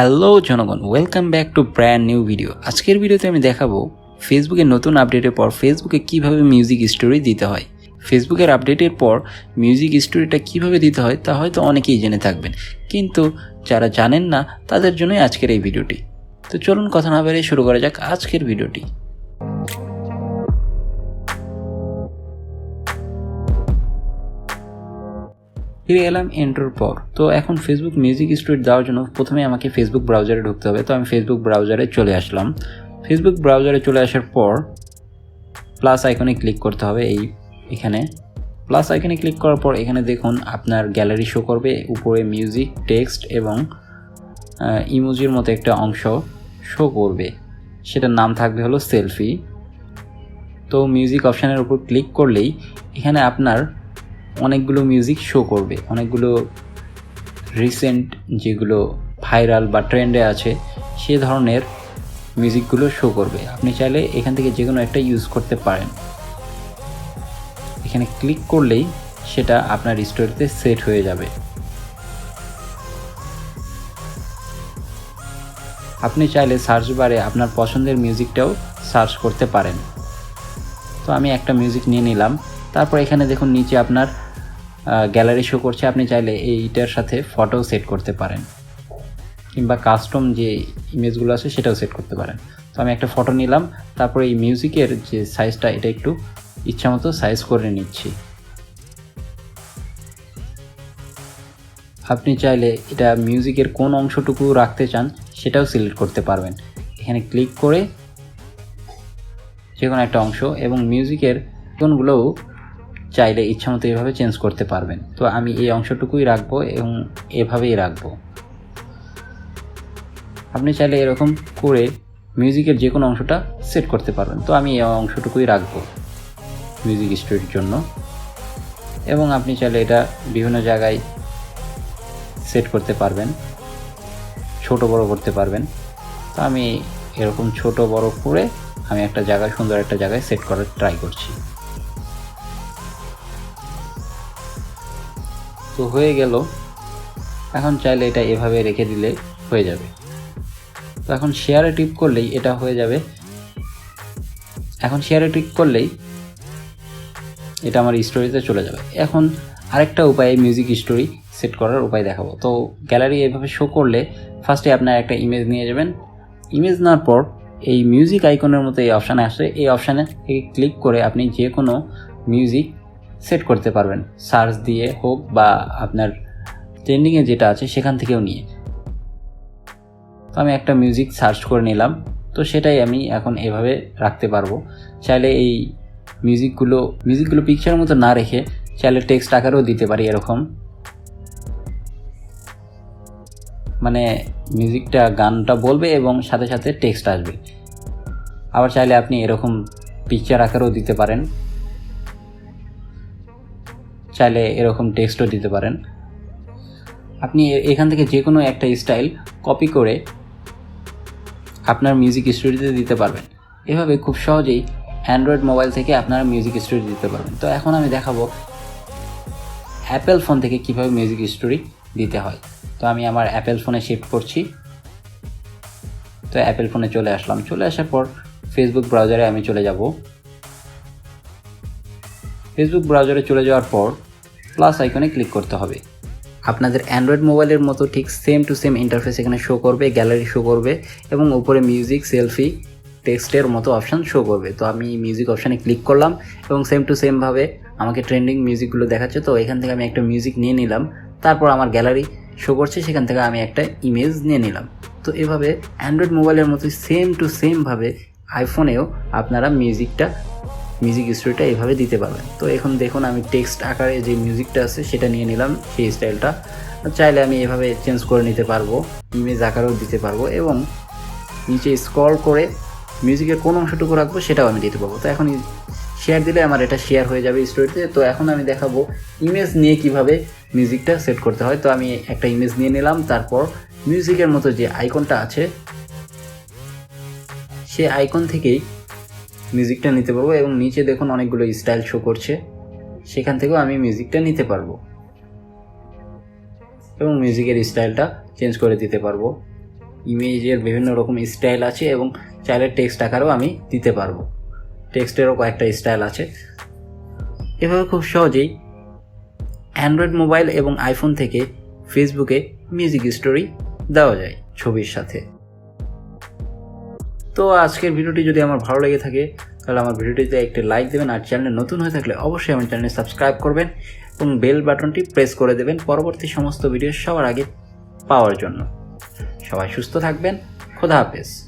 Hello জনগণ, welcome back to brand new video. আজকের ভিডিওতে আমি দেখাবো ফেসবুকের নতুন আপডেটের পর ফেসবুকে কিভাবে মিউজিক স্টোরি দিতে হয়। ফেসবুকের আপডেটের পর মিউজিক স্টোরিটা কিভাবে দিতে হয় তা হয়তো অনেকেই জেনে থাকবেন, কিন্তু যারা জানেন না তাদের জন্যই আজকের এই ভিডিওটি। তো চলুন কথা না বাড়িয়ে শুরু করা যাক আজকের ভিডিওটি। ফিরে এলাম এন্ট্রোর পর। তো এখন ফেসবুক মিউজিক স্টোরি দেওয়ার জন্য প্রথমে আমাকে ফেসবুক ব্রাউজারে ঢুকতে হবে। তো আমি ফেসবুক ব্রাউজারে চলে আসলাম। ফেসবুক ব্রাউজারে চলে আসার পর প্লাস আইকনে ক্লিক করতে হবে। এখানে প্লাস আইকনে ক্লিক করার পর এখানে দেখুন আপনার গ্যালারি শো করবে, উপরে মিউজিক, টেক্সট এবং ইমোজির মতো একটা অংশ শো করবে, সেটার নাম থাকবে হলো সেলফি। তো মিউজিক অপশানের উপর ক্লিক করলেই এখানে আপনার অনেকগুলো মিউজিক শো করবে, অনেকগুলো রিসেন্ট যেগুলো ভাইরাল বা ট্রেন্ডে আছে সে ধরনের মিউজিকগুলো শো করবে। আপনি চাইলে এখান থেকে যে কোনো একটা ইউজ করতে পারেন। এখানে ক্লিক করলেই সেটা আপনার স্টোরিতে সেট হয়ে যাবে। আপনি চাইলে সার্চ বারে আপনার পছন্দের মিউজিকটাও সার্চ করতে পারেন। তো আমি একটা মিউজিক নিয়ে নিলাম। তারপর এখানে দেখুন নিচে আপনার গ্যালারি শো করছে। আপনি চাইলে এইটার সাথে ফটো সেট করতে পারেন, কিংবা কাস্টম যে ইমেজগুলো আছে সেটাও সেট করতে পারেন। তো আমি একটা ফটো নিলাম, তারপরে এই মিউজিকের যে সাইজটা এটা একটু ইচ্ছামতো সাইজ করে নিচ্ছি। আপনি চাইলে এটা মিউজিকের কোন অংশটুকু রাখতে চান সেটাও সিলেক্ট করতে পারবেন। এখানে ক্লিক করে যে কোনো একটা অংশ এবং মিউজিকের কোনগুলোও চাইলে ইচ্ছামতো এভাবে চেঞ্জ করতে পারবেন। তো আমি এই অংশটুকুই রাখবো এবং এভাবেই রাখবো। আপনি চাইলে এরকম করে মিউজিকের যে কোনো অংশটা সেট করতে পারবেন। তো আমি এই অংশটুকুই রাখবো মিউজিক স্টোরির জন্য, এবং আপনি চাইলে এটা বিভিন্ন জায়গায় সেট করতে পারবেন, ছোট বড় করতে পারবেন। তো আমি এরকম ছোট বড় করে আমি একটা জায়গায়, সুন্দর একটা জায়গায় সেট করার ট্রাই করছি। তো হয়ে গেল। এখন চাইলে এটা এভাবে রেখে দিলে হয়ে যাবে। তো এখন শেয়ারে টিপ করলেই এটা হয়ে যাবে। এখন শেয়ারে টিপ করলেই এটা আমার স্টোরিতে চলে যাবে। এখন আরেকটা উপায়ে মিউজিক স্টোরি সেট করার উপায় দেখাবো। তো গ্যালারি এভাবে শো করলে ফার্স্টে আপনার একটা ইমেজ নিয়ে যাবেন। ইমেজ নেওয়ার পর এই মিউজিক আইকনের মতো এই অপশানে আসে, এই অপশানে থেকে ক্লিক করে আপনি যে কোনো মিউজিক সেট করতে পারবেন, সার্চ দিয়ে হোক বা আপনার ট্রেন্ডিংয়ে যেটা আছে সেখান থেকেও নিয়ে। তো আমি একটা মিউজিক সার্চ করে নিলাম, তো সেটাই আমি এখন এভাবে রাখতে পারবো। চাইলে এই মিউজিকগুলো পিকচারের মতো না রেখে চাইলে টেক্সট আকারেও দিতে পারি। এরকম মানে মিউজিকটা গানটা বলবে এবং সাথে সাথে টেক্সট আসবে। আবার চাইলে আপনি এরকম পিকচার আকারেও দিতে পারেন, চাইলে এরকম টেক্সটও দিতে পারেন। আপনি এখান থেকে যে কোনো একটা স্টাইল কপি করে আপনার মিউজিক স্টোরিতে দিতে পারবেন। এভাবে খুব সহজেই অ্যান্ড্রয়েড মোবাইল থেকে আপনারা মিউজিক স্টোরি দিতে পারবেন। তো এখন আমি দেখাবো অ্যাপেল ফোন থেকে কিভাবে মিউজিক স্টোরি দিতে হয়। তো আমি আমার অ্যাপেল ফোনে শিফট করছি। তো অ্যাপেল ফোনে চলে আসলাম। চলে আসার পর ফেসবুক ব্রাউজারে আমি চলে যাব। ফেসবুক ব্রাউজারে চলে যাওয়ার পর প্লাস আইকনে ক্লিক করতে হবে। আপনাদের অ্যান্ড্রয়েড মোবাইলের মতো ঠিক সেম টু সেম ইন্টারফেস এখানে শো করবে, গ্যালারি শো করবে এবং উপরে মিউজিক, সেলফি, টেক্সটের মতো অপশান শো করবে। তো আমি মিউজিক অপশানে ক্লিক করলাম এবং সেম টু সেমভাবে আমাকে ট্রেন্ডিং মিউজিকগুলো দেখাচ্ছে। তো এখান থেকে আমি একটা মিউজিক নিয়ে নিলাম, তারপর আমার গ্যালারি শো করছে, সেখান থেকে আমি একটা ইমেজ নিয়ে নিলাম। তো এভাবে অ্যান্ড্রয়েড মোবাইলের মতো সেম টু সেমভাবে আইফোনেও আপনারা মিউজিক স্টোরিটা এভাবে দিতে পারবেন। তো এখন দেখুন আমি টেক্সট আকারে যে মিউজিকটা আছে সেটা নিয়ে নিলাম, সেই স্টাইলটা। চাইলে আমি এভাবে চেঞ্জ করে নিতে পারবো, ইমেজ আকারেও দিতে পারবো এবং নিচে স্ক্রল করে মিউজিকের কোন অংশটুকু রাখবো সেটাও আমি দিতে পারবো। তো এখন শেয়ার দিলে আমার এটা শেয়ার হয়ে যাবে স্টোরিতে। তো এখন আমি দেখাবো ইমেজ নিয়ে কিভাবে মিউজিকটা সেট করতে হয়। তো আমি একটা ইমেজ নিয়ে নিলাম, তারপর মিউজিকের মতো যে আইকনটা আছে সে আইকন থেকেই মিউজিকটা নিতে পারবো এবং নিচে দেখুন অনেকগুলো স্টাইল শো করছে, সেখান থেকেও আমি মিউজিকটা নিতে পারবো এবং মিউজিকের স্টাইলটা চেঞ্জ করে দিতে পারবো। ইমেজের বিভিন্ন রকম স্টাইল আছে এবং চাইলে টেক্সট আকারেও আমি দিতে পারবো। টেক্সটেরও কয়েকটা স্টাইল আছে। এভাবে খুব সহজেই অ্যান্ড্রয়েড মোবাইল এবং আইফোন থেকে ফেসবুকে মিউজিক স্টোরি দেওয়া যায় ছবির সাথে। তো আজকের ভিডিওটি যদি আমার ভালো লেগে থাকে তাহলে আমার ভিডিওটিতে একটি লাইক দেবেন, আর চ্যানেলে নতুন হয়ে থাকলে অবশ্যই আমার চ্যানেল সাবস্ক্রাইব করবেন এবং বেল বাটনটি প্রেস করে দেবেন পরবর্তী সমস্ত ভিডিও সবার আগে পাওয়ার জন্য। সবাই সুস্থ থাকবেন। খোদা হাফেজ।